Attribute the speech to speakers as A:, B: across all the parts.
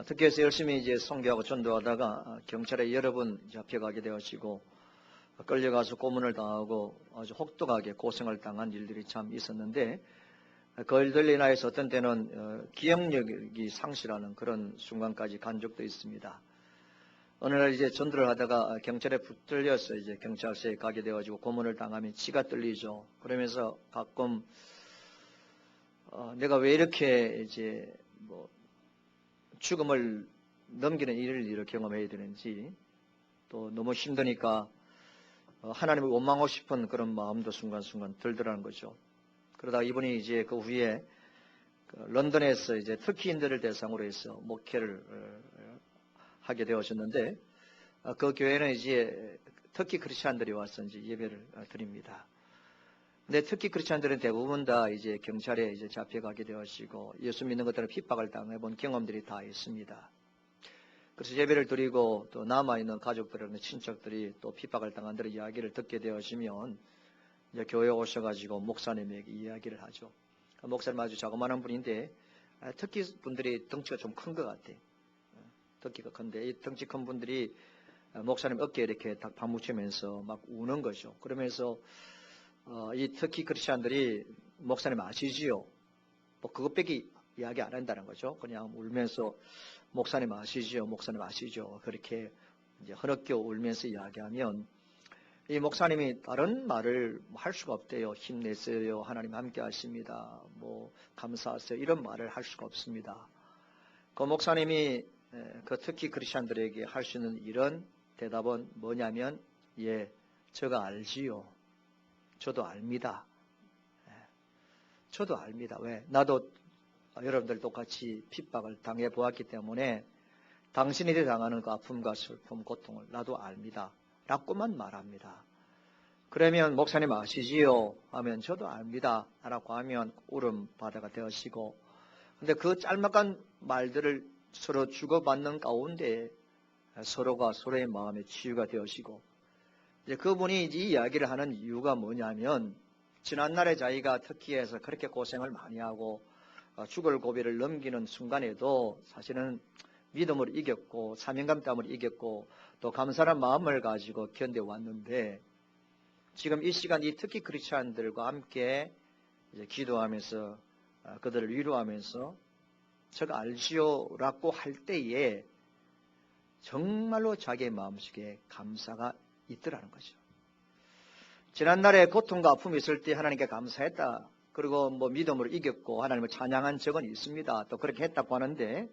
A: 특히해서 열심히 이제 선교하고 전도하다가 경찰에 여러 번 잡혀가게 되어지고 끌려가서 고문을 당하고 아주 혹독하게 고생을 당한 일들이 참 있었는데 그 일들로 인하여서 어떤 때는 기억력이 상실하는 그런 순간까지 간 적도 있습니다. 어느 날 이제 전도를 하다가 경찰에 붙들려서 이제 경찰서에 가게 되어지고 고문을 당하면 치가 떨리죠. 그러면서 가끔 내가 왜 이렇게 이제 뭐 죽음을 넘기는 일을 이렇게 경험해야 되는지, 또 너무 힘드니까 하나님을 원망하고 싶은 그런 마음도 순간순간 들더라는 거죠. 그러다 이분이 이제 그 후에 런던에서 이제 터키인들을 대상으로 해서 목회를 하게 되어졌는데, 그 교회는 이제 터키 크리스찬들이 와서 이제 예배를 드립니다. 근데 터키 크리스찬들은 대부분 다 이제 경찰에 이제 잡혀가게 되어지고 예수 믿는 것들을 핍박을 당해본 경험들이 다 있습니다. 그래서 예배를 드리고 또 남아있는 가족들이나 친척들이 또 핍박을 당한 데의 이야기를 듣게 되어지면 이제 교회에 오셔가지고 목사님에게 이야기를 하죠. 목사님 아주 자그마한 분인데 터키 분들이 덩치가 좀 큰 것 같아. 덩치가 큰데 이 덩치 큰 분들이 목사님 어깨에 이렇게 딱 파묻히면서 막 우는 거죠. 그러면서 이 터키 크리스찬들이 목사님 아시지요? 뭐 그것밖에 이야기 안 한다는 거죠. 그냥 울면서 목사님 아시지요? 목사님 아시죠? 그렇게 이제 흐느껴 울면서 이야기하면 이 목사님이 다른 말을 할 수가 없대요. 힘내세요. 하나님 함께 하십니다. 뭐 감사하세요. 이런 말을 할 수가 없습니다. 그 목사님이 그 터키 크리스찬들에게 할 수 있는 이런 대답은 뭐냐면 예, 제가 알지요. 저도 압니다. 저도 압니다. 왜? 나도 여러분들 똑같이 핍박을 당해 보았기 때문에 당신들이 당하는 그 아픔과 슬픔, 고통을 나도 압니다. 라고만 말합니다. 그러면 목사님 아시지요? 하면 저도 압니다. 라고 하면 울음바다가 되어지고, 근데 그 짤막한 말들을 서로 주고받는 가운데 서로가 서로의 마음에 치유가 되어지고, 이제 그분이 이 이야기를 하는 이유가 뭐냐면 지난날에 자기가 터키에서 그렇게 고생을 많이 하고 죽을 고비를 넘기는 순간에도 사실은 믿음을 이겼고 사명감 때문에 이겼고 또 감사한 마음을 가지고 견뎌왔는데, 지금 이 시간 이 터키 크리스찬들과 함께 이제 기도하면서 그들을 위로하면서 제가 알지요라고 할 때에 정말로 자기의 마음속에 감사가 있더라는 거죠. 지난날에 고통과 아픔이 있을 때 하나님께 감사했다. 그리고 뭐 믿음으로 이겼고 하나님을 찬양한 적은 있습니다. 또 그렇게 했다고 하는데,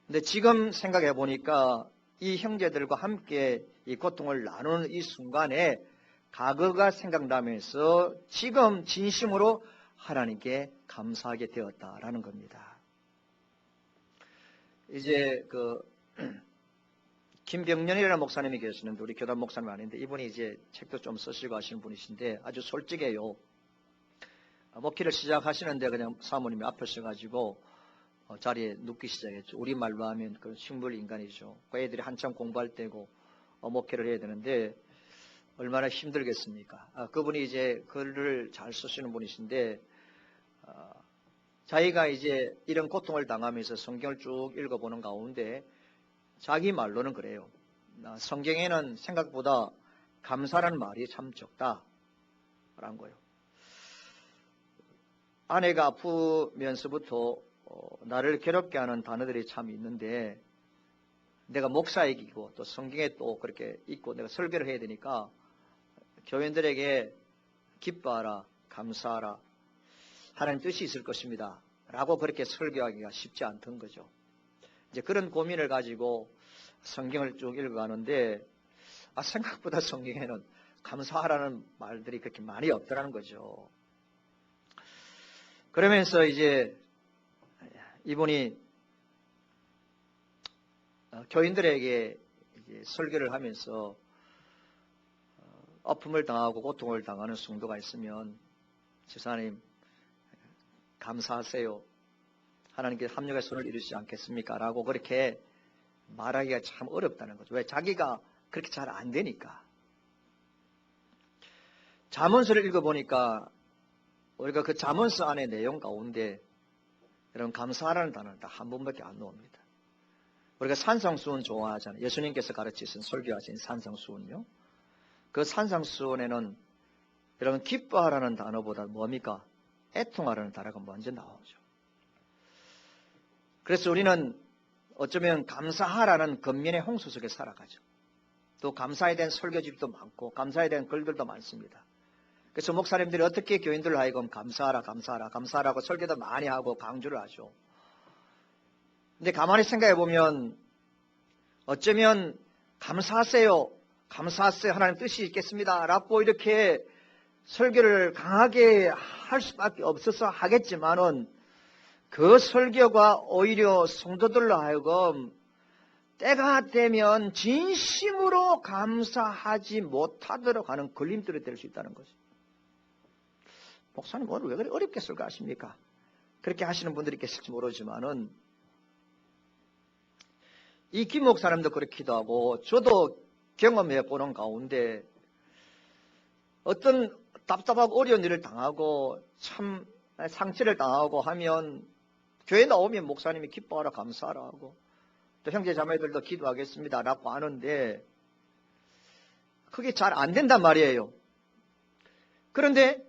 A: 근데 지금 생각해 보니까 이 형제들과 함께 이 고통을 나누는 이 순간에 과거가 생각나면서 지금 진심으로 하나님께 감사하게 되었다라는 겁니다. 이제 김병년이라는 목사님이 계시는데 우리 교단 목사님 아닌데 이분이 이제 책도 좀 쓰시고 하시는 분이신데 아주 솔직해요. 목회를 시작하시는데 그냥 사모님이 앞에 서가지고 자리에 눕기 시작했죠. 우리말로 하면 그 식물 인간이죠. 그 애들이 한참 공부할 때고 목회를 해야 되는데 얼마나 힘들겠습니까? 그분이 이제 글을 잘 쓰시는 분이신데 자기가 이제 이런 고통을 당하면서 성경을 쭉 읽어보는 가운데 자기 말로는 그래요. 성경에는 생각보다 감사라는 말이 참 적다라는 거예요. 아내가 아프면서부터 나를 괴롭게 하는 단어들이 참 있는데 내가 목사이고 또 성경에 또 그렇게 있고 내가 설교를 해야 되니까 교인들에게 기뻐하라, 감사하라, 하나님 뜻이 있을 것입니다 라고 그렇게 설교하기가 쉽지 않던 거죠. 이제 그런 고민을 가지고 성경을 쭉 읽어가는데 생각보다 성경에는 감사하라는 말들이 그렇게 많이 없더라는 거죠. 그러면서 이제 이분이 교인들에게 이제 설교를 하면서 아픔을 당하고 고통을 당하는 성도가 있으면 집사님 감사하세요. 하나님께 합력의 손을 이루시지 않겠습니까? 라고 그렇게 말하기가 참 어렵다는 거죠. 왜? 자기가 그렇게 잘 안 되니까. 잠언서를 읽어보니까 우리가 그 잠언서 안의 내용 가운데 여러분 감사하라는 단어는 딱 한 번밖에 안 나옵니다. 우리가 산상수훈 좋아하잖아요. 예수님께서 가르치신 설교하신 산상수훈요. 그 산상수훈에는 여러분 기뻐하라는 단어보다 뭡니까? 애통하라는 단어가 먼저 나오죠. 그래서 우리는 어쩌면 감사하라는 겉면의 홍수 속에 살아가죠. 또 감사에 대한 설교집도 많고 감사에 대한 글들도 많습니다. 그래서 목사님들이 어떻게 교인들을 하여금 감사하라 감사하라 감사하라고 설교도 많이 하고 강조를 하죠. 근데 가만히 생각해 보면 어쩌면 감사하세요 감사하세요 하나님 뜻이 있겠습니다 라고 이렇게 설교를 강하게 할 수밖에 없어서 하겠지만은 그 설교가 오히려 성도들로 하여금 때가 되면 진심으로 감사하지 못하도록 하는 걸림돌이 될 수 있다는 거죠. 목사님 오늘 왜 그렇게 어렵게 설교하십니까? 그렇게 하시는 분들이 계실지 모르지만은 이 김 목사님도 그렇기도 하고 저도 경험해 보는 가운데 어떤 답답하고 어려운 일을 당하고 참 상처를 당하고 하면 교회 나오면 목사님이 기뻐하라 감사하라 하고 또 형제 자매들도 기도하겠습니다 라고 하는데 그게 잘 안 된단 말이에요. 그런데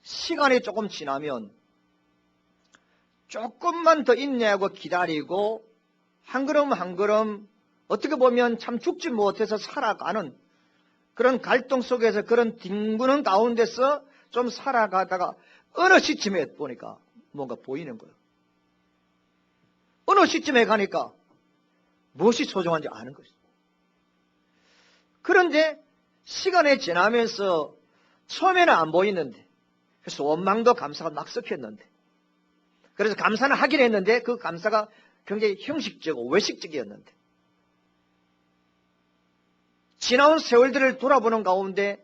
A: 시간이 조금 지나면 조금만 더 인내하고 기다리고 한 걸음 한 걸음 어떻게 보면 참 죽지 못해서 살아가는 그런 갈등 속에서 그런 뒹구는 가운데서 좀 살아가다가 어느 시점에 보니까 뭔가 보이는 거예요. 어느 시점에 가니까 무엇이 소중한지 아는 것이죠. 그런데 시간이 지나면서 처음에는 안 보이는데 그래서 원망도 감사가 막 섞였는데 그래서 감사는 하긴 했는데 그 감사가 굉장히 형식적이고 외식적이었는데 지나온 세월들을 돌아보는 가운데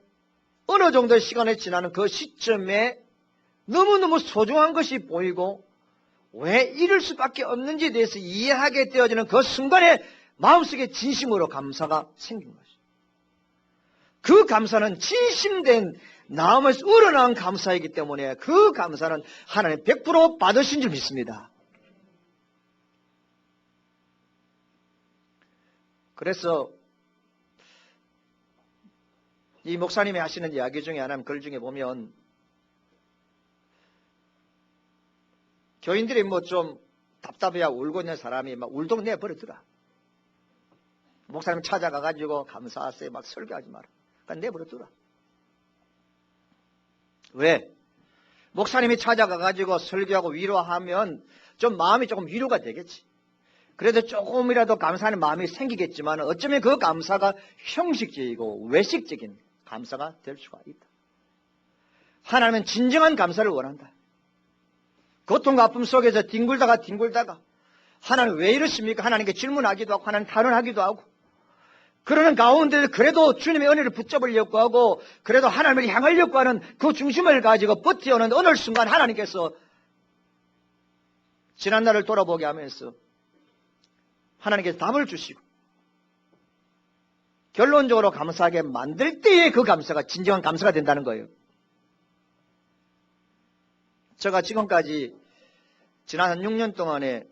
A: 어느 정도의 시간이 지나는 그 시점에 너무너무 소중한 것이 보이고 왜 이럴 수밖에 없는지에 대해서 이해하게 되어지는 그 순간에 마음속에 진심으로 감사가 생긴 것이죠. 그 감사는 진심된 마음에서 우러나온 감사이기 때문에 그 감사는 하나님 100% 받으신 줄 믿습니다. 그래서 이 목사님이 하시는 이야기 중에 하나 글 중에 보면 교인들이 뭐 좀 답답해야 울고 있는 사람이 막 울동 내버려두라. 목사님 찾아가가지고 감사하세요 막 설교하지 마라. 그냥 내버려두라. 왜? 목사님이 찾아가가지고 설교하고 위로하면 좀 마음이 조금 위로가 되겠지. 그래도 조금이라도 감사하는 마음이 생기겠지만 어쩌면 그 감사가 형식적이고 외식적인 감사가 될 수가 있다. 하나님은 진정한 감사를 원한다. 고통과 아픔 속에서 뒹굴다가 하나님 왜 이러십니까? 하나님께 질문하기도 하고 하나님 탄원하기도 하고 그러는 가운데 그래도 주님의 은혜를 붙잡으려고 하고 그래도 하나님을 향하려고 하는 그 중심을 가지고 버텨오는 어느 순간 하나님께서 지난날을 돌아보게 하면서 하나님께서 답을 주시고 결론적으로 감사하게 만들 때에 그 감사가 진정한 감사가 된다는 거예요. 제가 지금까지 지난 한 6년 동안에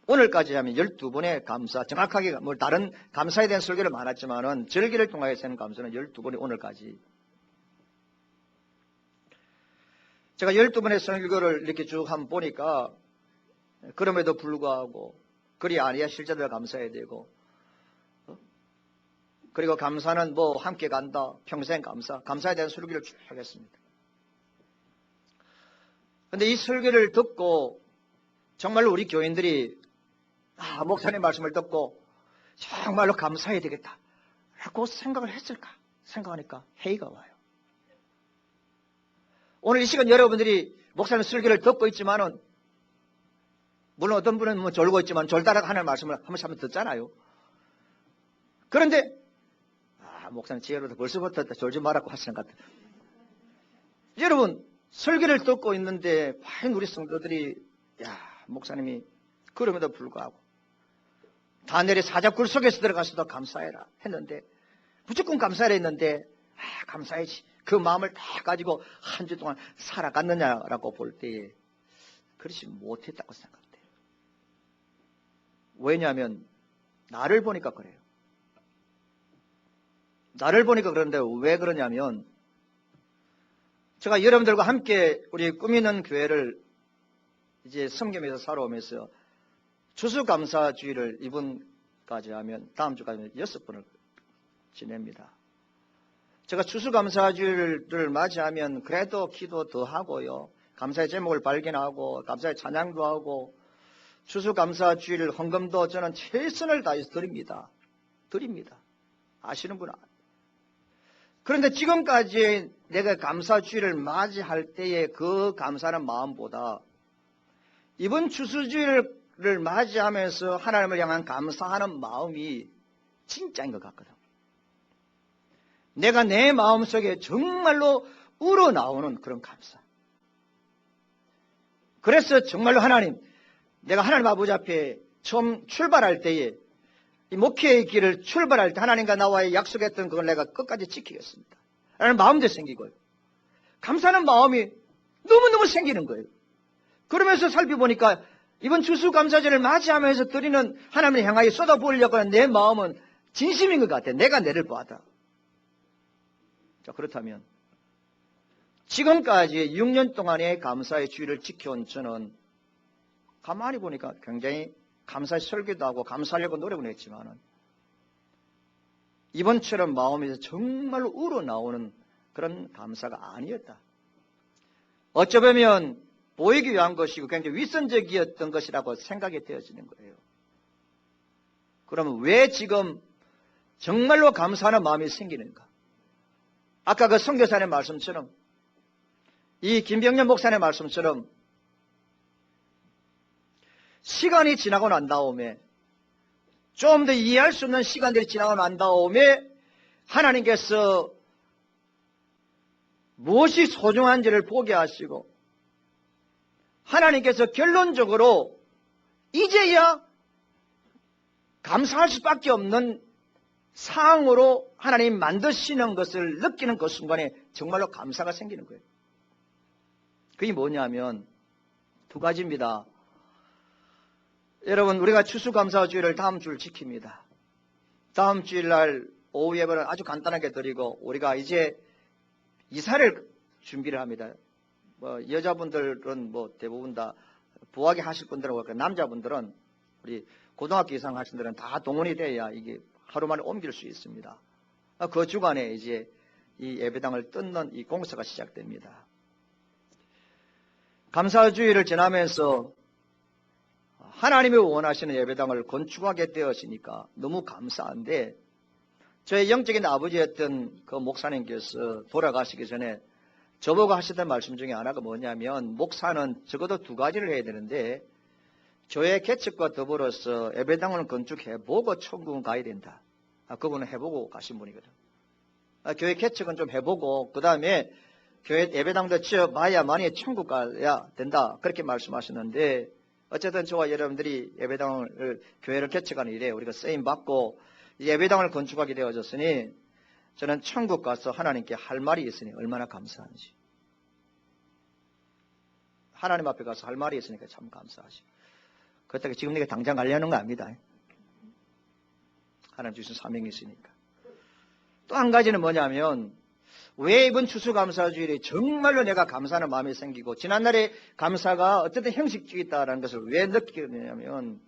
A: 오늘까지 하면 12번의 감사, 정확하게 뭐 다른 감사에 대한 설교를 많았지만은 절기를 통해서 하는 감사는 12번이 오늘까지. 제가 12번의 설교를 이렇게 쭉 한번 보니까 그럼에도 불구하고 그리 아니야 실제로 감사해야 되고 그리고 감사는 뭐 함께 간다 평생 감사에 대한 설교를 쭉 하겠습니다. 그런데 이 설교를 듣고 정말로 우리 교인들이 목사님 말씀을 듣고 정말로 감사해야 되겠다 라고 생각을 했을까 생각하니까 회의가 와요. 오늘 이 시간 여러분들이 목사님 설교를 듣고 있지만은 물론 어떤 분은 뭐 졸고 있지만 졸다가 하는 말씀을 한 번씩 듣잖아요. 그런데 목사님 지혜로도 벌써부터 졸지 말라고 하시는 것 같아요. 여러분 설교를 듣고 있는데 과연 우리 성도들이 목사님이 그럼에도 불구하고 다니엘의 사자굴 속에서 들어가서도 감사해라 했는데 무조건 감사해라 했는데 감사해야지 그 마음을 다 가지고 한 주 동안 살아갔느냐라고 볼 때에 그렇지 못했다고 생각돼요. 왜냐하면 나를 보니까 그래요. 나를 보니까 그런데 왜 그러냐면 제가 여러분들과 함께 우리 꾸미는 교회를 이제 섬기면서 살아오면서 추수감사주의를 이번까지 하면 다음 주까지 6번을 지냅니다. 제가 추수감사주의를 맞이하면 그래도 기도 더 하고요. 감사의 제목을 발견하고 감사의 찬양도 하고 추수감사주의를 헌금도 저는 최선을 다해서 드립니다. 아시는 분은. 그런데 지금까지 내가 감사주의를 맞이할 때의 그 감사하는 마음보다 이번 추수주의를 맞이하면서 하나님을 향한 감사하는 마음이 진짜인 것 같거든. 내가 내 마음속에 정말로 우러나오는 그런 감사. 그래서 정말로 하나님, 내가 하나님 아버지 앞에 처음 출발할 때에 이 목회의 길을 출발할 때 하나님과 나와의 약속했던 그걸 내가 끝까지 지키겠습니다. 라는 마음도 생기고요. 감사하는 마음이 너무너무 생기는 거예요. 그러면서 살펴보니까 이번 추수감사절을 맞이하면서 드리는 하나님을 향하여 쏟아부으려고 하는 내 마음은 진심인 것 같아요. 내가 내를 봐다. 자, 그렇다면 지금까지 6년 동안의 감사의 주의를 지켜온 저는 가만히 보니까 굉장히 감사의 설교도 하고 감사하려고 노력은 했지만은 이번처럼 마음에서 정말로 우러나오는 그런 감사가 아니었다. 어쩌면 보이기 위한 것이고 굉장히 위선적이었던 것이라고 생각이 되어지는 거예요. 그러면 왜 지금 정말로 감사하는 마음이 생기는가? 아까 그 선교사의 말씀처럼 이 김병년 목사의 말씀처럼 시간이 지나고 난 다음에 좀 더 이해할 수 없는 시간들이 지나고 난 다음에 하나님께서 무엇이 소중한지를 보게 하시고 하나님께서 결론적으로 이제야 감사할 수밖에 없는 상황으로 하나님 만드시는 것을 느끼는 그 순간에 정말로 감사가 생기는 거예요. 그게 뭐냐면 두 가지입니다. 여러분, 우리가 추수감사주의를 다음 주를 지킵니다. 다음 주일날 오후 예배는 아주 간단하게 드리고 우리가 이제 이사를 준비를 합니다. 여자분들은 대부분 다 부하게 하실 분들은 남자분들은 우리 고등학교 이상 하신 분들은 다 동원이 돼야 이게 하루 만에 옮길 수 있습니다. 그 주간에 이제 이 예배당을 뜯는 이 공사가 시작됩니다. 감사주의를 지나면서 하나님이 원하시는 예배당을 건축하게 되었으니까 너무 감사한데 저의 영적인 아버지였던 그 목사님께서 돌아가시기 전에 저보고 하시던 말씀 중에 하나가 뭐냐면 목사는 적어도 두 가지를 해야 되는데 교회 개척과 더불어서 예배당을 건축해보고 천국은 가야 된다. 그분은 해보고 가신 분이거든. 교회 개척은 좀 해보고 그 다음에 교회 예배당도 지어봐야만이 천국 가야 된다. 그렇게 말씀하셨는데 어쨌든 저와 여러분들이 예배당을 교회를 개척하는 일에 우리가 쓰임받고 예배당을 건축하게 되어졌으니 저는 천국 가서 하나님께 할 말이 있으니 얼마나 감사한지. 하나님 앞에 가서 할 말이 있으니까 참 감사하지. 그렇다고 지금 내가 당장 가려는 거 아닙니다. 하나님 주신 사명이 있으니까. 또 한 가지는 뭐냐면 왜 이번 추수감사주일에 정말로 내가 감사하는 마음이 생기고 지난날의 감사가 어쨌든 형식적이다라는 것을 왜 느끼느냐면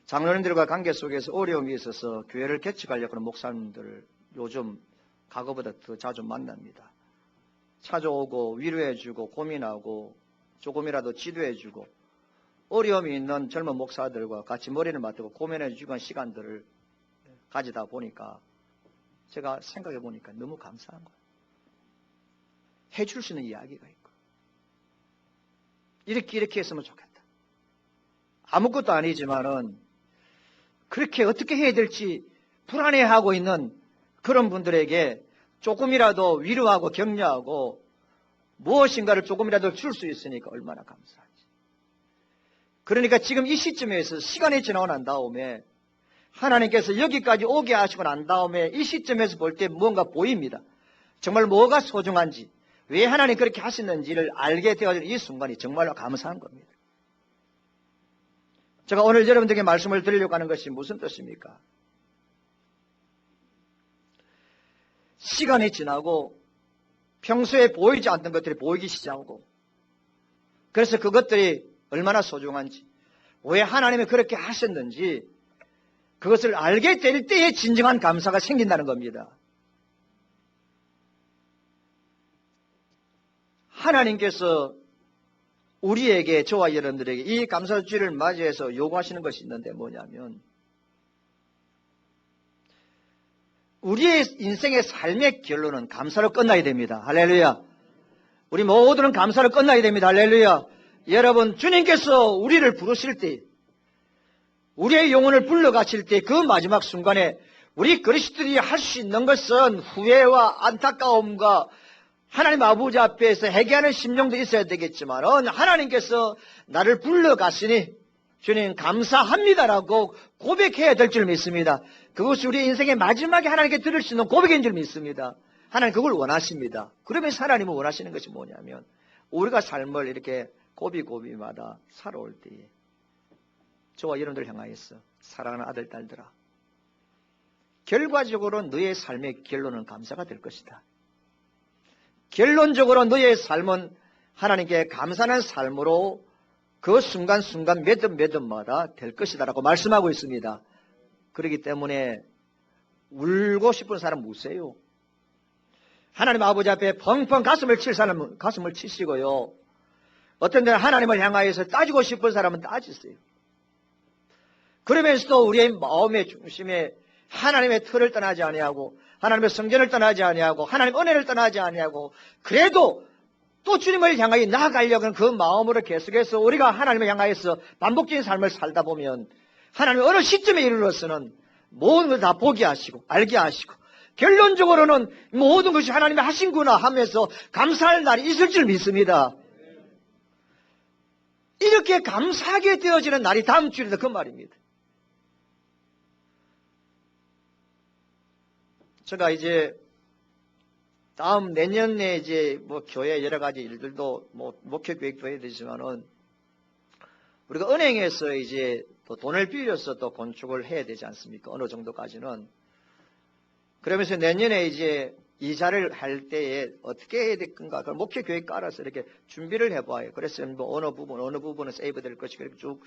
A: 장로님들과 관계 속에서 어려움이 있어서 교회를 개척하려고 하는 목사님들을 요즘 과거보다 더 자주 만납니다. 찾아오고 위로해주고 고민하고 조금이라도 지도해주고 어려움이 있는 젊은 목사들과 같이 머리를 맞대고 고민해주는 시간들을 가지다 보니까 제가 생각해 보니까 너무 감사한 거예요. 해줄 수 있는 이야기가 있고 이렇게 했으면 좋겠다. 아무것도 아니지만은 그렇게 어떻게 해야 될지 불안해하고 있는 그런 분들에게 조금이라도 위로하고 격려하고 무엇인가를 조금이라도 줄 수 있으니까 얼마나 감사하지. 그러니까 지금 이 시점에서 시간이 지나고 난 다음에 하나님께서 여기까지 오게 하시고 난 다음에 이 시점에서 볼 때 무언가 보입니다. 정말 뭐가 소중한지, 왜 하나님 그렇게 하시는지를 알게 되어진 이 순간이 정말로 감사한 겁니다. 제가 오늘 여러분들에게 말씀을 드리려고 하는 것이 무슨 뜻입니까? 시간이 지나고 평소에 보이지 않던 것들이 보이기 시작하고, 그래서 그것들이 얼마나 소중한지, 왜 하나님이 그렇게 하셨는지 그것을 알게 될 때에 진정한 감사가 생긴다는 겁니다. 하나님께서 우리에게, 저와 여러분들에게 이 감사주일을 맞이해서 요구하시는 것이 있는데 뭐냐면, 우리의 인생의 삶의 결론은 감사로 끝나야 됩니다. 할렐루야. 우리 모두는 감사로 끝나야 됩니다. 할렐루야. 여러분, 주님께서 우리를 부르실 때, 우리의 영혼을 불러가실 때 그 마지막 순간에 우리 그리스도인이 할 수 있는 것은 후회와 안타까움과 하나님 아버지 앞에서 회개하는 심정도 있어야 되겠지만, 하나님께서 나를 불러가시니 주님 감사합니다라고 고백해야 될 줄 믿습니다. 그것이 우리 인생의 마지막에 하나님께 들을 수 있는 고백인 줄 믿습니다. 하나님 그걸 원하십니다. 그러면서 하나님은 원하시는 것이 뭐냐면, 우리가 삶을 이렇게 고비고비마다 살아올 때에 저와 여러분들 향하여서, 사랑하는 아들 딸들아, 결과적으로 너의 삶의 결론은 감사가 될 것이다. 결론적으로 너의 삶은 하나님께 감사하는 삶으로 그 순간순간 매듭마다 될 것이다 라고 말씀하고 있습니다. 그렇기 때문에 울고 싶은 사람 우세요. 하나님 아버지 앞에 펑펑 가슴을 칠 사람은 가슴을 치시고요. 어떤 데는 하나님을 향하여서 따지고 싶은 사람은 따지세요. 그러면서도 우리의 마음의 중심에 하나님의 틀을 떠나지 아니하고, 하나님의 성전을 떠나지 아니하고, 하나님의 은혜를 떠나지 아니하고, 그래도 또 주님을 향하여 나아가려고 하는 그 마음으로 계속해서 우리가 하나님을 향하여서 반복적인 삶을 살다 보면, 하나님 어느 시점에 이르러서는 모든 것을 다 보게 하시고 알게 하시고, 결론적으로는 모든 것이 하나님이 하신구나 하면서 감사할 날이 있을 줄 믿습니다. 이렇게 감사하게 되어지는 날이 다음 주일이다, 그 말입니다. 제가 이제 다음 내년에 이제 교회 여러 가지 일들도 목회 계획도 해야 되지만은, 우리가 은행에서 이제 또 돈을 빌려서 또 건축을 해야 되지 않습니까? 어느 정도까지는. 그러면서 내년에 이제 이자를 할 때에 어떻게 해야 될 건가? 그걸 목회 계획 깔아서 이렇게 준비를 해봐요. 그래서 어느 부분은 세이브 될 것이고, 이렇게 쭉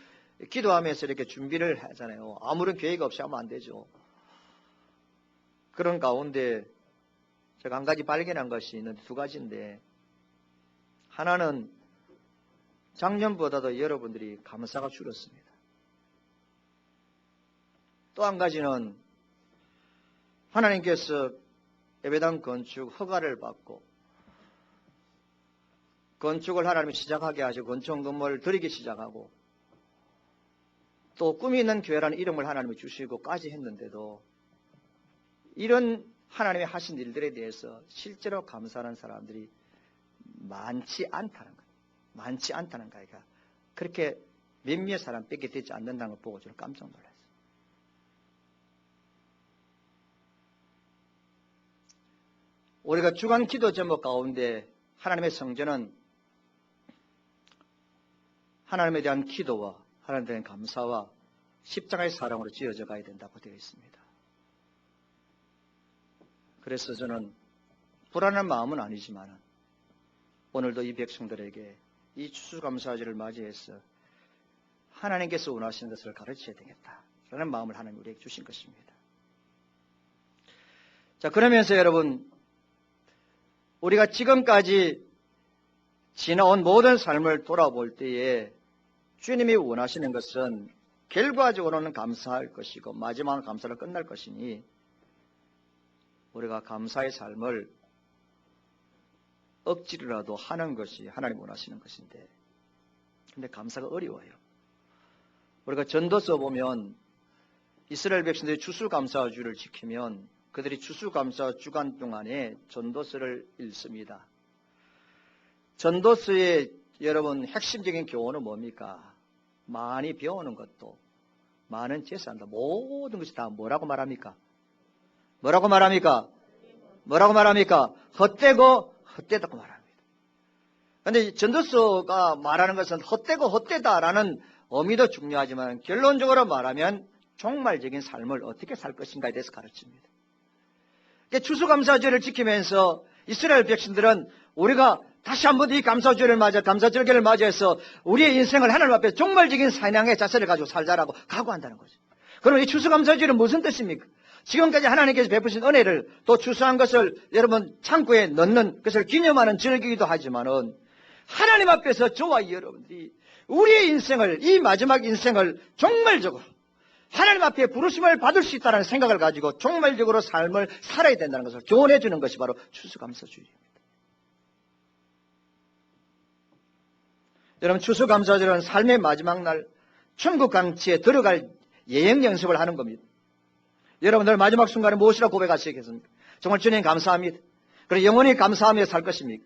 A: 기도하면서 이렇게 준비를 하잖아요. 아무런 계획 없이 하면 안 되죠. 그런 가운데 제가 한 가지 발견한 것이 있는데, 두 가지인데, 하나는 작년보다도 여러분들이 감사가 줄었습니다. 또 한 가지는 하나님께서 예배당 건축 허가를 받고 건축을 하나님이 시작하게 하시고 건축 건물을 드리기 시작하고, 또 꿈이 있는 교회라는 이름을 하나님이 주시고까지 했는데도 이런 하나님이 하신 일들에 대해서 실제로 감사하는 사람들이 많지 않다는 거예요. 많지 않다는 거예요. 그렇게 몇몇 사람밖에 되지 않는다는 걸 보고 저는 깜짝 놀랐어요. 우리가 주간 기도 제목 가운데 하나님의 성전은 하나님에 대한 기도와 하나님에 대한 감사와 십자가의 사랑으로 지어져 가야 된다고 되어 있습니다. 그래서 저는 불안한 마음은 아니지만 오늘도 이 백성들에게 이 추수감사절을 맞이해서 하나님께서 원하시는 것을 가르쳐야 되겠다라는 마음을 하나님 우리에게 주신 것입니다. 자, 그러면서 여러분, 우리가 지금까지 지나온 모든 삶을 돌아볼 때에 주님이 원하시는 것은 결과적으로는 감사할 것이고 마지막은 감사로 끝날 것이니, 우리가 감사의 삶을 억지로라도 하는 것이 하나님 원하시는 것인데, 근데 감사가 어려워요. 우리가 전도서 보면 이스라엘 백성들이 추수감사주를 지키면 그들이 추수감사 주간 동안에 전도서를 읽습니다. 전도서의 여러분 핵심적인 교훈은 뭡니까? 많이 배우는 것도, 많은 재산도, 모든 것이 다 뭐라고 말합니까? 뭐라고 말합니까? 뭐라고 말합니까? 헛되고 헛되다고 말합니다. 그런데 전도서가 말하는 것은 헛되고 헛되다라는 의미도 중요하지만 결론적으로 말하면 종말적인 삶을 어떻게 살 것인가에 대해서 가르칩니다. 추수감사절을 지키면서 이스라엘 백성들은 우리가 다시 한번 이 감사절을 맞아 감사절기를 맞이해서 우리의 인생을 하나님 앞에 종말적인 사냥의 자세를 가지고 살자라고 각오한다는 거죠. 그럼 이 추수감사절은 무슨 뜻입니까? 지금까지 하나님께서 베푸신 은혜를 또 추수한 것을 여러분 창고에 넣는 것을 기념하는 절기이기도 하지만은 하나님 앞에서 저와 여러분들이 우리의 인생을 이 마지막 인생을 종말적으로 하나님 앞에 부르심을 받을 수 있다는 생각을 가지고 종말적으로 삶을 살아야 된다는 것을 교훈해 주는 것이 바로 추수감사주일입니다. 여러분 추수감사절은 삶의 마지막 날 천국 강치에 들어갈 예행 연습을 하는 겁니다. 여러분들 마지막 순간에 무엇이라고 고백하시겠습니까? 정말 주님 감사합니다. 그리고 영원히 감사하며 살 것입니까?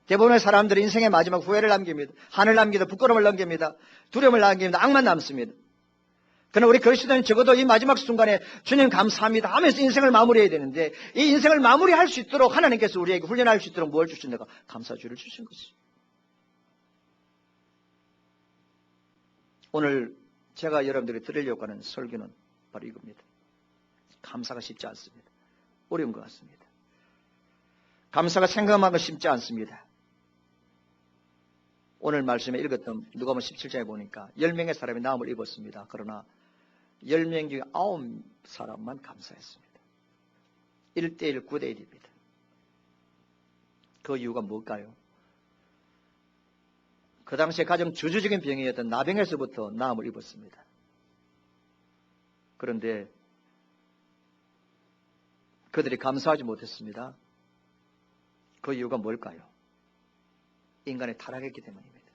A: 대부분의 사람들이 인생의 마지막 후회를 남깁니다. 한을 남깁니다. 부끄러움을 남깁니다. 두려움을 남깁니다. 악만 남습니다. 그러나 우리 그리스도는 적어도 이 마지막 순간에 주님 감사합니다 하면서 인생을 마무리해야 되는데 이 인생을 마무리할 수 있도록 하나님께서 우리에게 훈련할 수 있도록 뭘 주신다가 감사주를 주신 것이죠. 오늘 제가 여러분들이 드리려고 하는 설교는 바로 이겁니다. 감사가 쉽지 않습니다. 어려운 것 같습니다. 감사가 생각만큼 쉽지 않습니다. 오늘 말씀에 읽었던 누가복음 17장에 보니까 10명의 사람이 나음을 입었습니다. 그러나 10명 중에 9사람만 감사했습니다. 1:1, 9:1입니다. 그 이유가 뭘까요? 그 당시에 가장 주주적인 병이었던 나병에서부터 나음을 입었습니다. 그런데 그들이 감사하지 못했습니다. 그 이유가 뭘까요? 인간의 타락했기 때문입니다.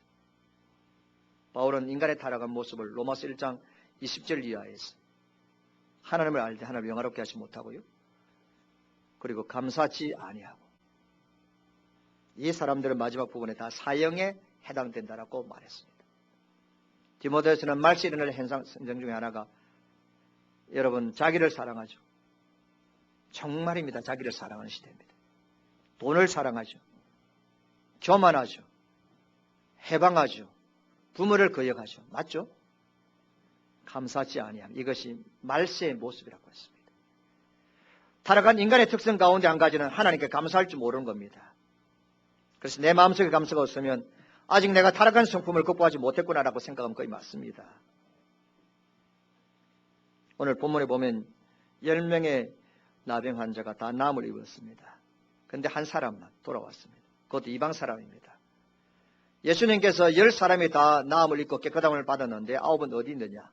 A: 바울은 인간의 타락한 모습을 로마서 1장 20절 이하에서 하나님을 알 때 하나님을 영화롭게 하지 못하고요. 그리고 감사치 아니하고 이 사람들은 마지막 부분에 다 사형에 해당된다라고 말했습니다. 디모데서는 말세 일어날 현상 중에 하나가 여러분 자기를 사랑하죠. 정말입니다. 자기를 사랑하는 시대입니다. 돈을 사랑하죠. 교만하죠. 해방하죠. 부모를 거역하죠. 맞죠? 감사치 아니함. 이것이 말세의 모습이라고 했습니다. 타락한 인간의 특성 가운데 한 가지는 하나님께 감사할 줄 모르는 겁니다. 그래서 내 마음속에 감사가 없으면 아직 내가 타락한 성품을 극복하지 못했구나라고 생각하면 거의 맞습니다. 오늘 본문에 보면 10명의 나병 환자가 다 나음을 입었습니다. 그런데 한 사람만 돌아왔습니다. 그것도 이방 사람입니다. 예수님께서 10사람이 다 나음을 입고 깨끗함을 받았는데 9은 어디 있느냐?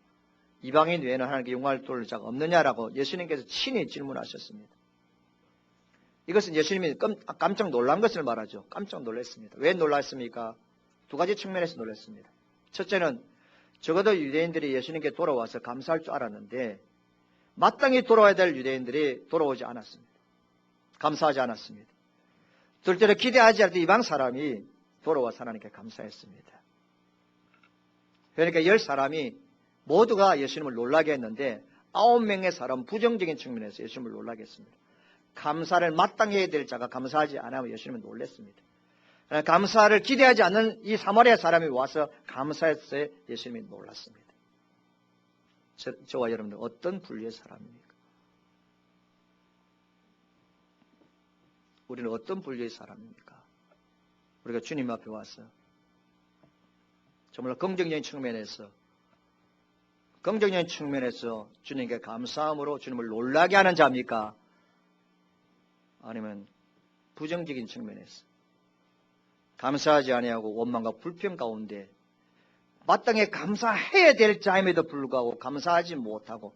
A: 이방인 외에는 하나님께 영광을 돌릴 자가 없느냐라고 예수님께서 친히 질문하셨습니다. 이것은 예수님이 깜짝 놀란 것을 말하죠. 깜짝 놀랐습니다. 왜 놀랐습니까? 두 가지 측면에서 놀랐습니다. 첫째는 적어도 유대인들이 예수님께 돌아와서 감사할 줄 알았는데 마땅히 돌아와야 될 유대인들이 돌아오지 않았습니다. 감사하지 않았습니다. 둘째로 기대하지 않던 이방 사람이 돌아와서 하나님께 감사했습니다. 그러니까 10사람이 모두가 예수님을 놀라게 했는데 9명의 사람 부정적인 측면에서 예수님을 놀라게 했습니다. 감사를 마땅히 해야 될 자가 감사하지 않으면 예수님은 놀랐습니다. 감사를 기대하지 않는 이 사마리아 사람이 와서 감사했을 때 예수님이 놀랐습니다. 저와 여러분들 어떤 분류의 사람입니까? 우리는 어떤 분류의 사람입니까? 우리가 주님 앞에 와서 정말 긍정적인 측면에서 주님께 감사함으로 주님을 놀라게 하는 자입니까? 아니면 부정적인 측면에서 감사하지 아니하고 원망과 불평 가운데 마땅히 감사해야 될 자임에도 불구하고 감사하지 못하고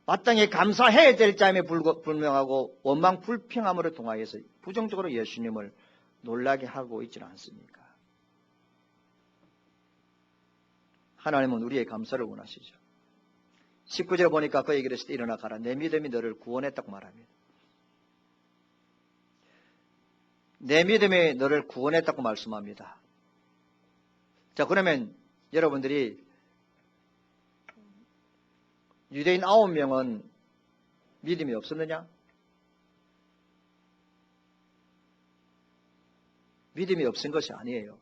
A: 마땅히 감사해야 될 자임에 불명하고 원망 불평함으로 통하여서 부정적으로 예수님을 놀라게 하고 있지는 않습니까? 하나님은 우리의 감사를 원하시죠. 19절 보니까 그 얘기를 했을 때 일어나 가라. 내 믿음이 너를 구원했다고 말합니다. 내 믿음이 너를 구원했다고 말씀합니다. 자, 그러면 여러분들이 유대인 9명은 믿음이 없었느냐? 믿음이 없은 것이 아니에요.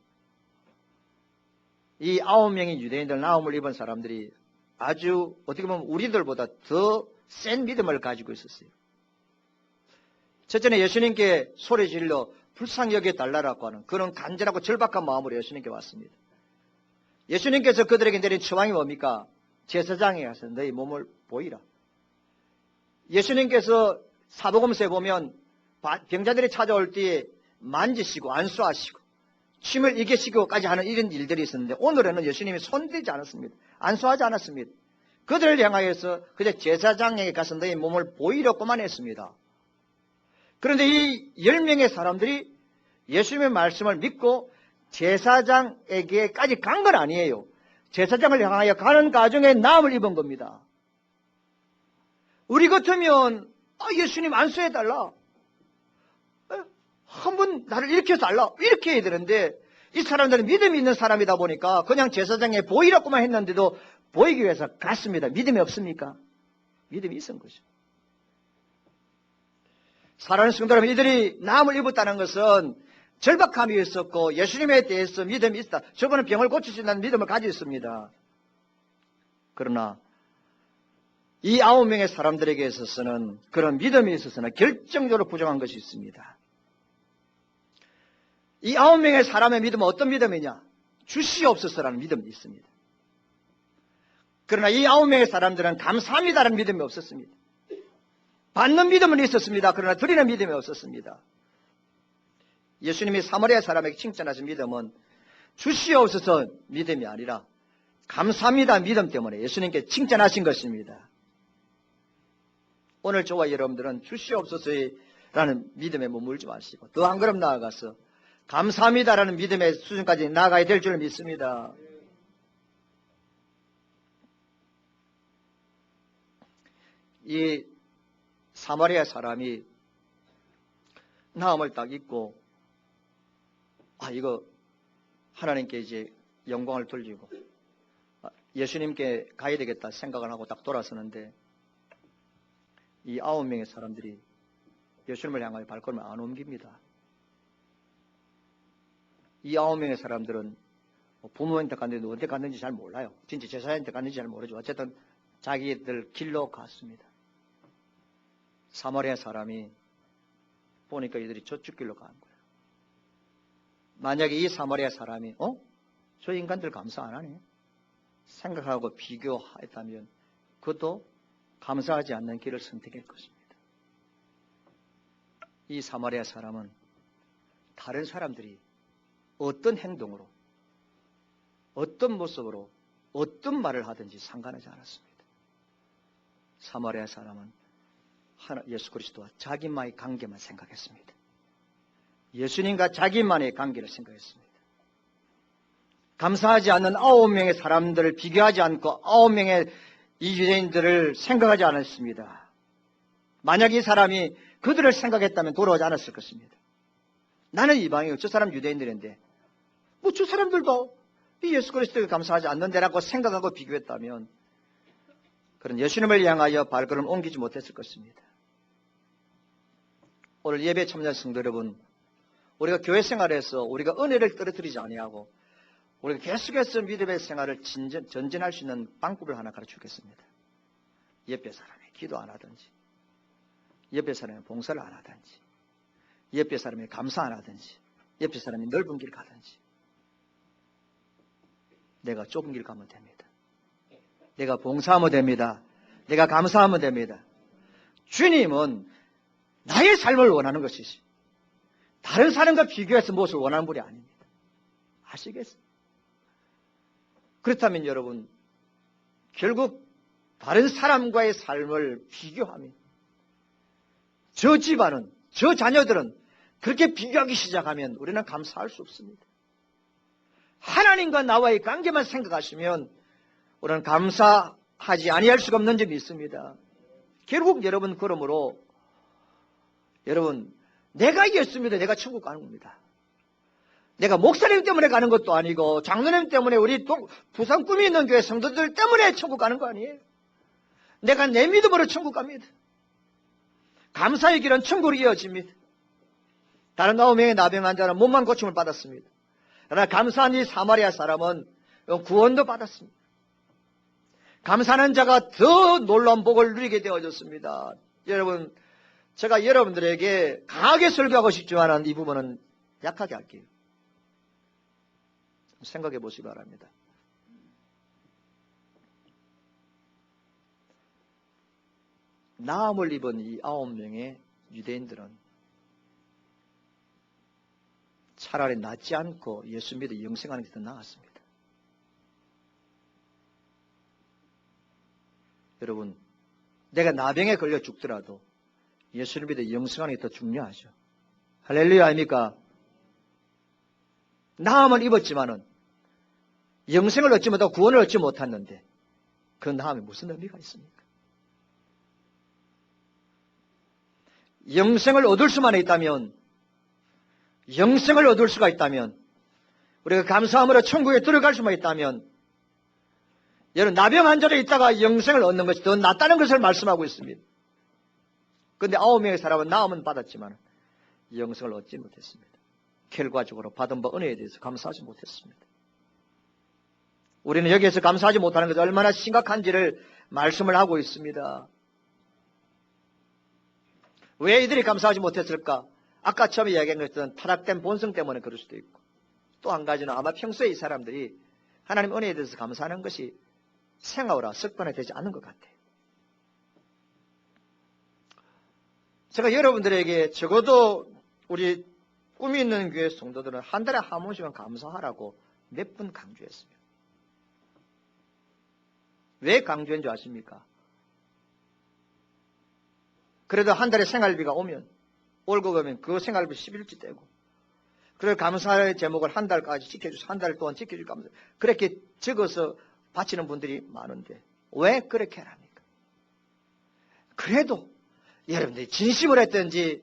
A: 이 9명의 유대인들 나음을 입은 사람들이 아주 어떻게 보면 우리들보다 더 센 믿음을 가지고 있었어요. 첫째는 예수님께 소리 질러 불쌍히 여겨 달라라고 하는 그런 간절하고 절박한 마음으로 예수님께 왔습니다. 예수님께서 그들에게 내린 처방이 뭡니까? 제사장에 가서 너희 몸을 보이라. 예수님께서 사복음서에 보면 병자들이 찾아올 때에 만지시고 안수하시고 침을 이기시고까지 하는 이런 일들이 있었는데 오늘은 예수님이 손대지 않았습니다. 안수하지 않았습니다. 그들을 향하여서 그저 제사장에게 가서 너희 몸을 보이려고만 했습니다. 그런데 이 10명의 사람들이 예수님의 말씀을 믿고 제사장에게까지 간 건 아니에요. 제사장을 향하여 가는 가정에 나음을 입은 겁니다. 우리 같으면 예수님 안수해달라. 한번 나를 일으켜달라. 이렇게 해야 되는데 이 사람들은 믿음이 있는 사람이다 보니까 그냥 제사장에 보이라고만 했는데도 보이기 위해서 갔습니다. 믿음이 없습니까? 믿음이 있은 거죠. 사랑하는 성도 여러분, 이들이 나음을 입었다는 것은 절박함이 있었고 예수님에 대해서 믿음이 있다. 저분은 병을 고치신다는 믿음을 가지고 있습니다. 그러나 이 9명의 사람들에게 있어서는 그런 믿음에 있어서는 결정적으로 부정한 것이 있습니다. 이 9명의 사람의 믿음은 어떤 믿음이냐? 주시옵소서라는 믿음이 있습니다. 그러나 이 9명의 사람들은 감사합니다라는 믿음이 없었습니다. 받는 믿음은 있었습니다. 그러나 드리는 믿음이 없었습니다. 예수님이 사마리아 사람에게 칭찬하신 믿음은 주시옵소서 믿음이 아니라 감사합니다 믿음 때문에 예수님께 칭찬하신 것입니다. 오늘 저와 여러분들은 주시옵소서라는 믿음에 머물지 마시고 더 한 걸음 나아가서 감사합니다라는 믿음의 수준까지 나아가야 될 줄 믿습니다. 이 사마리아 사람이 나음을 딱 입고 이거 하나님께 이제 영광을 돌리고 예수님께 가야 되겠다 생각을 하고 딱 돌아서는데 이 9명의 사람들이 예수님을 향하여 발걸음을 안 옮깁니다. 이 9명의 사람들은 부모한테 갔는데 어디 갔는지 잘 몰라요. 진짜 제사장한테 갔는지 잘 모르죠. 어쨌든 자기들 길로 갔습니다. 사마리아 사람이 보니까 이들이 저쪽 길로 가는 거예요. 만약에 이 사마리아 사람이 저 인간들 감사 안 하네 생각하고 비교했다면 그것도 감사하지 않는 길을 선택할 것입니다. 이 사마리아 사람은 다른 사람들이 어떤 행동으로 어떤 모습으로 어떤 말을 하든지 상관하지 않았습니다. 사마리아 사람은 예수 그리스도와 자기만의 관계만 생각했습니다. 예수님과 자기만의 관계를 생각했습니다. 감사하지 않는 9명의 사람들을 비교하지 않고 9명의 이 유대인들을 생각하지 않았습니다. 만약 이 사람이 그들을 생각했다면 돌아오지 않았을 것입니다. 나는 이방이고 저 사람 유대인들인데 저 사람들도 이 예수 그리스도에 감사하지 않는데라고 생각하고 비교했다면 그런 예수님을 향하여 발걸음을 옮기지 못했을 것입니다. 오늘 예배 참여한 성도 여러분, 우리가 교회 생활에서 우리가 은혜를 떨어뜨리지 아니하고 우리가 계속해서 믿음의 생활을 전진할 수 있는 방법을 하나 가르치겠습니다. 옆에 사람이 기도 안 하든지 옆에 사람이 봉사를 안 하든지 옆에 사람이 감사 안 하든지 옆에 사람이 넓은 길 가든지 내가 좁은 길 가면 됩니다. 내가 봉사하면 됩니다. 내가 감사하면 됩니다. 주님은 나의 삶을 원하는 것이지 다른 사람과 비교해서 무엇을 원하는 분이 아닙니다. 아시겠어요? 그렇다면 여러분 결국 다른 사람과의 삶을 비교하면 저 집안은 저 자녀들은 그렇게 비교하기 시작하면 우리는 감사할 수 없습니다. 하나님과 나와의 관계만 생각하시면 우리는 감사하지 아니할 수가 없는 점이 있습니다. 결국 여러분 그러므로 여러분 내가 예수입니다. 내가 천국 가는 겁니다. 내가 목사님 때문에 가는 것도 아니고 장로님 때문에 우리 부산 꿈이 있는 교회 성도들 때문에 천국 가는 거 아니에요. 내가 내 믿음으로 천국 갑니다. 감사의 길은 천국으로 이어집니다. 다른 9명의 나병 환자는 몸만 고침을 받았습니다. 그러나 감사한 이 사마리아 사람은 구원도 받았습니다. 감사하는 자가 더 놀라운 복을 누리게 되어졌습니다. 여러분, 제가 여러분들에게 강하게 설교하고 싶지만 이 부분은 약하게 할게요. 생각해 보시기 바랍니다. 나음을 입은 이 9명의 유대인들은 차라리 낫지 않고 예수 믿어 영생하는 게 더 나았습니다. 여러분, 내가 나병에 걸려 죽더라도 예수를 믿어 영생하는 게 더 중요하죠. 할렐루야 아닙니까? 나음을 입었지만은 영생을 얻지 못하고 구원을 얻지 못했는데 그 나음에 무슨 의미가 있습니까? 영생을 얻을 수만 있다면, 영생을 얻을 수가 있다면, 우리가 감사함으로 천국에 들어갈 수만 있다면, 여러분, 나병 환자로 있다가 영생을 얻는 것이 더 낫다는 것을 말씀하고 있습니다. 그런데 9명의 사람은 나음은 받았지만 영생을 얻지 못했습니다. 결과적으로 받은 바 은혜에 대해서 감사하지 못했습니다. 우리는 여기에서 감사하지 못하는 것이 얼마나 심각한지를 말씀을 하고 있습니다. 왜 이들이 감사하지 못했을까? 아까 처음에 이야기한 것처럼 타락된 본성 때문에 그럴 수도 있고, 또 한 가지는 아마 평소에 이 사람들이 하나님 은혜에 대해서 감사하는 것이 생활화, 습관이 되지 않은 것 같아요. 제가 여러분들에게 적어도 우리 꿈이 있는 교회 성도들은 한 달에 한 번씩은 감사하라고 몇 번 강조했습니다. 왜 강조한 줄 아십니까? 그래도 한 달에 생활비가 오면, 올고 가면 그 생활비 11주 떼고, 그래서 감사의 제목을 한 달까지 지켜주서 한 달 동안 지켜줄 감사, 그렇게 적어서 바치는 분들이 많은데 왜 그렇게 합니까? 그래도 여러분들이 진심을 했든지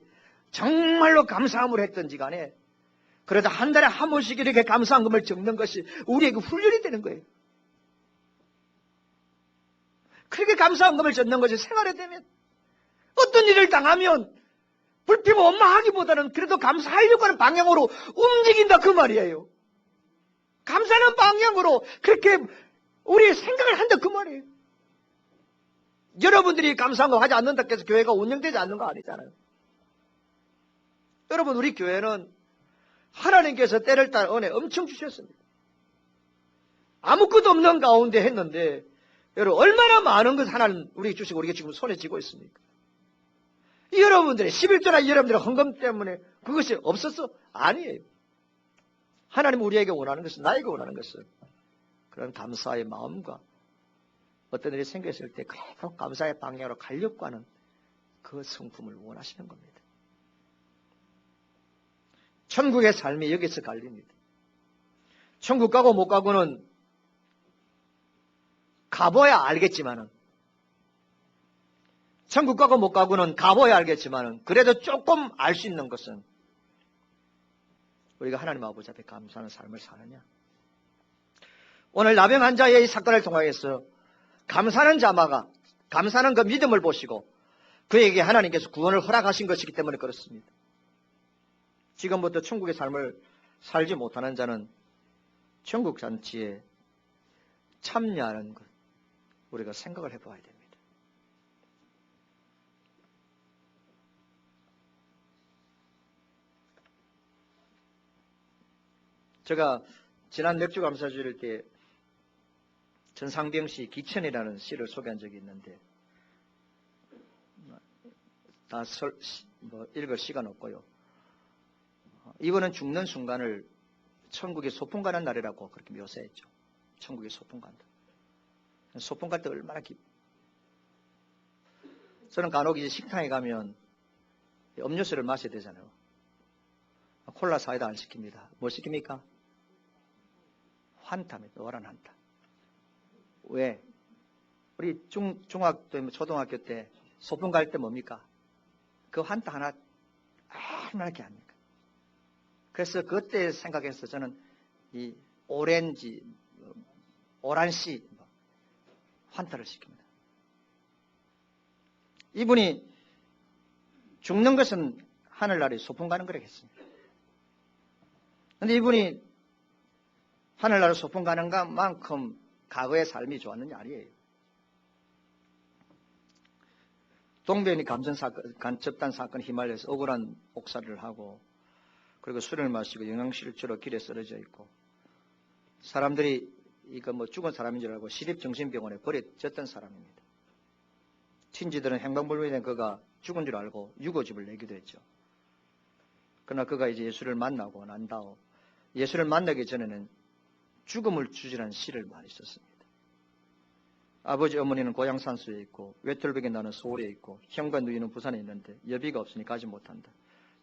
A: 정말로 감사함을 했든지 간에 그래도 한 달에 한 번씩 이렇게 감사함을 적는 것이 우리에게 훈련이 되는 거예요. 그렇게 감사함을 적는 것이 생활에 되면 어떤 일을 당하면 불평 원망하기보다는 그래도 감사하려고 하는 방향으로 움직인다 그 말이에요. 감사하는 방향으로 그렇게 우리 생각을 한다 그 말이에요. 여러분들이 감사한 거 하지 않는다고 해서 교회가 운영되지 않는 거 아니잖아요. 여러분, 우리 교회는 하나님께서 때를 따라 은혜 엄청 주셨습니다. 아무것도 없는 가운데 했는데 여러분 얼마나 많은 것 하나님 우리에게 주시고 우리가 지금 손에 쥐고 있습니까? 여러분들의 11조나 여러분들의 헌금 때문에 그것이 없었어? 아니에요. 하나님 우리에게 원하는 것은, 나에게 원하는 것은 그런 감사의 마음과 어떤 일이 생겼을 때 계속 감사의 방향으로 가려고 하는 그 성품을 원하시는 겁니다. 천국의 삶이 여기서 갈립니다. 천국 가고 못 가고는 가봐야 알겠지만은, 천국 가고 못 가고는 가봐야 알겠지만은, 그래도 조금 알 수 있는 것은 우리가 하나님 아버지 앞에 감사하는 삶을 사느냐. 오늘 나병 환자의 이 사건을 통하여서 감사하는 자마가, 감사하는 그 믿음을 보시고 그에게 하나님께서 구원을 허락하신 것이기 때문에 그렇습니다. 지금부터 천국의 삶을 살지 못하는 자는 천국 잔치에 참여하는 것, 우리가 생각을 해봐야 됩니다. 제가 지난 맥주 감사주일 때 전상병 시 기천이라는 시를 소개한 적이 있는데 다 읽을 시간 없고요. 이번은 죽는 순간을 천국에 소풍 가는 날이라고 그렇게 묘사했죠. 천국에 소풍 간다. 소풍 갈 때 얼마나 저는 간혹 이제 식당에 가면 음료수를 마셔야 되잖아요. 콜라 사이다 안 시킵니다. 뭘 시킵니까? 환타입니다. 노란 환타. 왜? 우리 중학교, 초등학교 때 소풍 갈 때 뭡니까? 그 환타 하나 얼마나 이렇게 합니까? 그래서 그때 생각해서 저는 이 오렌지, 오란씨 환타를 시킵니다. 이분이 죽는 것은 하늘나라에 소풍 가는 거라겠습니다. 그런데 이분이 하늘나라 소풍 가는 것만큼 과거의 삶이 좋았느냐 아니에요. 동변이 간첩단 사건 휘말려서 억울한 옥살이를 하고 그리고 술을 마시고 영양실조로 길에 쓰러져 있고 사람들이 이거 뭐 죽은 사람인 줄 알고 시립정신병원에 버려졌던 사람입니다. 친지들은 행방불명된 그가 죽은 줄 알고 유고집을 내기도 했죠. 그러나 그가 이제 예수를 만나고 난 다음 예수를 만나기 전에는 죽음을 주지라는 시를 많이 썼습니다. 아버지 어머니는 고향 산수에 있고 외톨백에 나는 서울에 있고 형과 누이는 부산에 있는데 여비가 없으니 가지 못한다.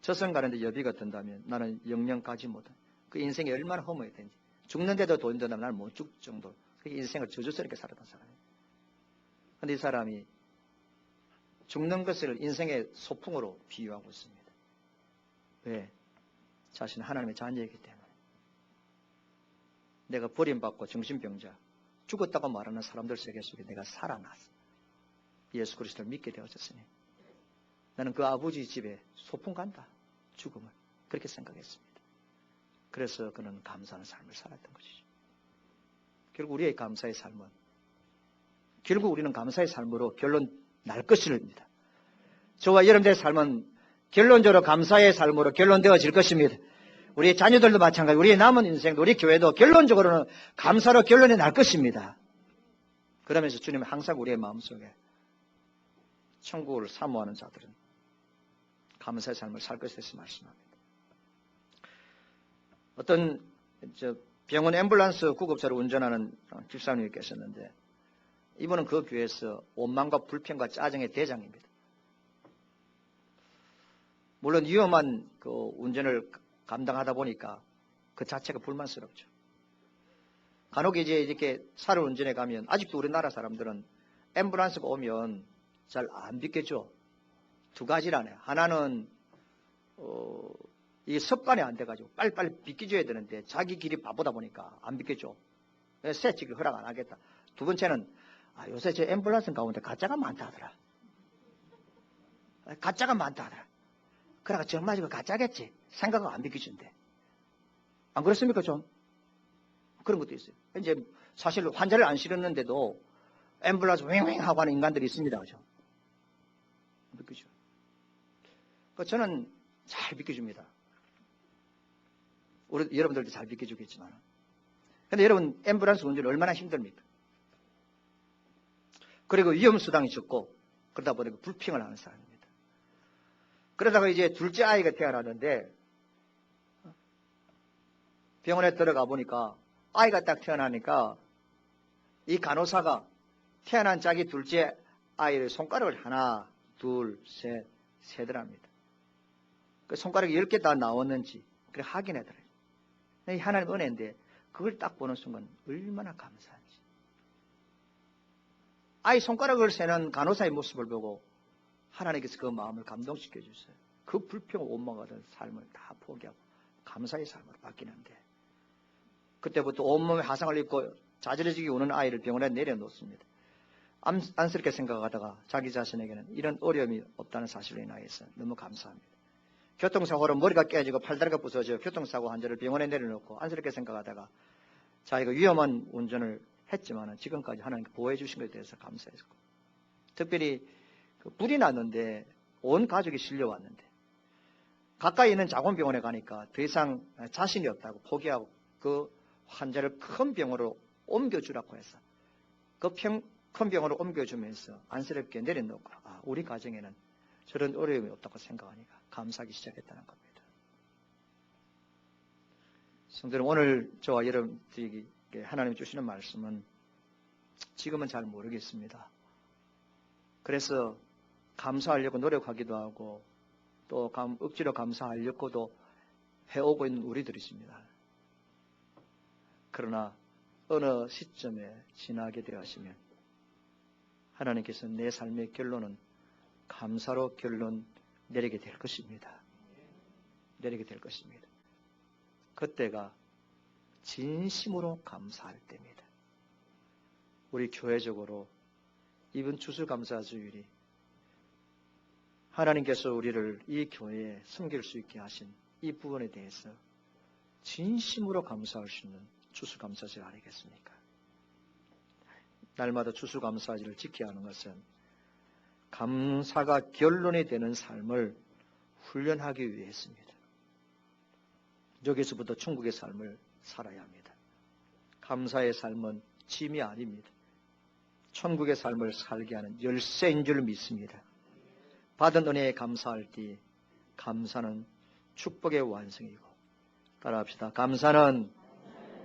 A: 저승 가는데 여비가 든다면 나는 영영 가지 못한다. 그 인생이 얼마나 허무했던지 죽는데도 돈이 든다면 나는 못 죽을 정도로 그 인생을 저주스럽게 살았던 사람이에요. 그런데 이 사람이 죽는 것을 인생의 소풍으로 비유하고 있습니다. 왜? 자신은 하나님의 자녀이기 때문에. 내가 버림받고 정신병자 죽었다고 말하는 사람들 세계 속에 내가 살아났어. 예수 그리스도를 믿게 되어졌으니 나는 그 아버지 집에 소풍 간다. 죽음을. 그렇게 생각했습니다. 그래서 그는 감사하는 삶을 살았던 것이죠. 결국 우리의 감사의 삶은 결국 우리는 감사의 삶으로 결론 날 것입니다. 저와 여러분들의 삶은 결론적으로 감사의 삶으로 결론되어질 것입니다. 우리 자녀들도 마찬가지, 우리의 남은 인생도, 우리 교회도 결론적으로는 감사로 결론이 날 것입니다. 그러면서 주님은 항상 우리의 마음속에 천국을 사모하는 자들은 감사의 삶을 살 것에서 말씀합니다. 어떤 병원 앰뷸런스 구급차를 운전하는 집사님이 계셨는데 이분은 그 교회에서 원망과 불평과 짜증의 대장입니다. 물론 위험한 그 운전을 감당하다 보니까 그 자체가 불만스럽죠. 간혹 이제 이렇게 차를 운전해 가면 아직도 우리나라 사람들은 앰뷸런스가 오면 잘 안 비켜줘. 두 가지라네. 하나는 이게 습관이 안 돼가지고 빨리빨리 비켜줘야 되는데 자기 길이 바쁘다 보니까 안 비켜줘. 새 찍을 허락 안 하겠다. 두 번째는 요새 저 앰뷸런스 가운데 가짜가 많다 하더라. 가짜가 많다 하더라. 그러니까 정말 이거 가짜겠지. 생각을 안 비켜준대. 안 그렇습니까 좀? 그런 것도 있어요. 이제 사실 환자를 안 실었는데도 앰뷸런스 윙윙 하고 하는 인간들이 있습니다. 그죠? 비켜줘. 저는 잘 비켜줍니다. 우리 여러분들도 잘 비켜주겠지만. 근데 여러분 앰뷸런스 운전이 얼마나 힘듭니까? 그리고 위험수당이 적고 그러다 보니까 불평을 하는 사람입니다. 그러다가 이제 둘째 아이가 태어났는데 병원에 들어가 보니까 아이가 딱 태어나니까 이 간호사가 태어난 자기 둘째 아이의 손가락을 하나, 둘, 셋, 세더랍니다. 그 손가락이 10개 다 나왔는지 그래 확인하더래요. 하나님 은혜인데 그걸 딱 보는 순간 얼마나 감사한지. 아이 손가락을 세는 간호사의 모습을 보고 하나님께서 그 마음을 감동시켜 주세요. 그 불평 원망하던 삶을 다 포기하고 감사의 삶으로 바뀌는데 그때부터 온몸에 화상을 입고 자지러지게 우는 아이를 병원에 내려놓습니다. 안쓰럽게 생각하다가 자기 자신에게는 이런 어려움이 없다는 사실로 인하여서 너무 감사합니다. 교통사고로 머리가 깨지고 팔다리가 부서져 교통사고 환자를 병원에 내려놓고 안쓰럽게 생각하다가 자기가 위험한 운전을 했지만 지금까지 하나님께 보호해 주신 것에 대해서 감사했고 특별히 불이 났는데 온 가족이 실려왔는데 가까이 있는 자곤병원에 가니까 더 이상 자신이 없다고 포기하고 그 환자를 큰 병원으로 옮겨주라고 해서 그 큰 병원으로 옮겨주면서 안쓰럽게 내려놓고 우리 가정에는 저런 어려움이 없다고 생각하니까 감사하기 시작했다는 겁니다. 성도님 오늘 저와 여러분들에게 하나님 주시는 말씀은 지금은 잘 모르겠습니다. 그래서 감사하려고 노력하기도 하고 또 억지로 감사하려고도 해오고 있는 우리들이 있습니다. 그러나 어느 시점에 지나게 되었으면 하나님께서 내 삶의 결론은 감사로 결론 내리게 될 것입니다. 내리게 될 것입니다. 그때가 진심으로 감사할 때입니다. 우리 교회적으로 이번 추수감사주일이 하나님께서 우리를 이 교회에 섬길 수 있게 하신 이 부분에 대해서 진심으로 감사할 수 있는 추수감사절 아니겠습니까? 날마다 추수감사절을 지켜야 하는 것은 감사가 결론이 되는 삶을 훈련하기 위해서입니다. 여기서부터 천국의 삶을 살아야 합니다. 감사의 삶은 짐이 아닙니다. 천국의 삶을 살게 하는 열쇠인 줄 믿습니다. 받은 은혜에 감사할 때 감사는 축복의 완성이고, 따라합시다. 감사는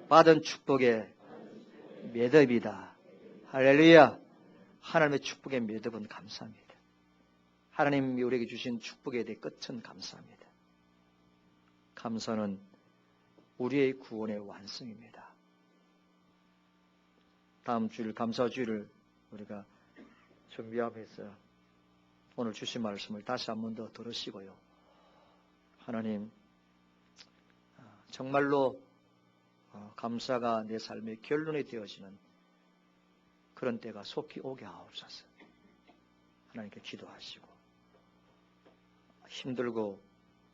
A: 받은 축복의 매듭이다. 할렐루야. 하나님의 축복의 매듭은 감사합니다. 하나님이 우리에게 주신 축복에 대해 끝은 감사합니다. 감사는 우리의 구원의 완성입니다. 다음 주일 감사주일을 우리가 준비하면서 오늘 주신 말씀을 다시 한 번 더 들으시고요. 하나님, 정말로 감사가 내 삶의 결론이 되어지는 그런 때가 속히 오게 하옵소서. 하나님께 기도하시고, 힘들고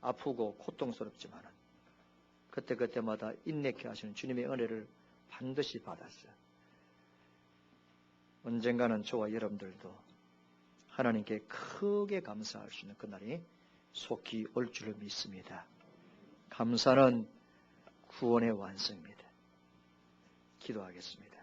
A: 아프고 고통스럽지만 그때마다 인내케 하시는 주님의 은혜를 반드시 받았어요. 언젠가는 저와 여러분들도 하나님께 크게 감사할 수 있는 그날이 속히 올 줄을 믿습니다. 감사는 구원의 완성입니다. 기도하겠습니다.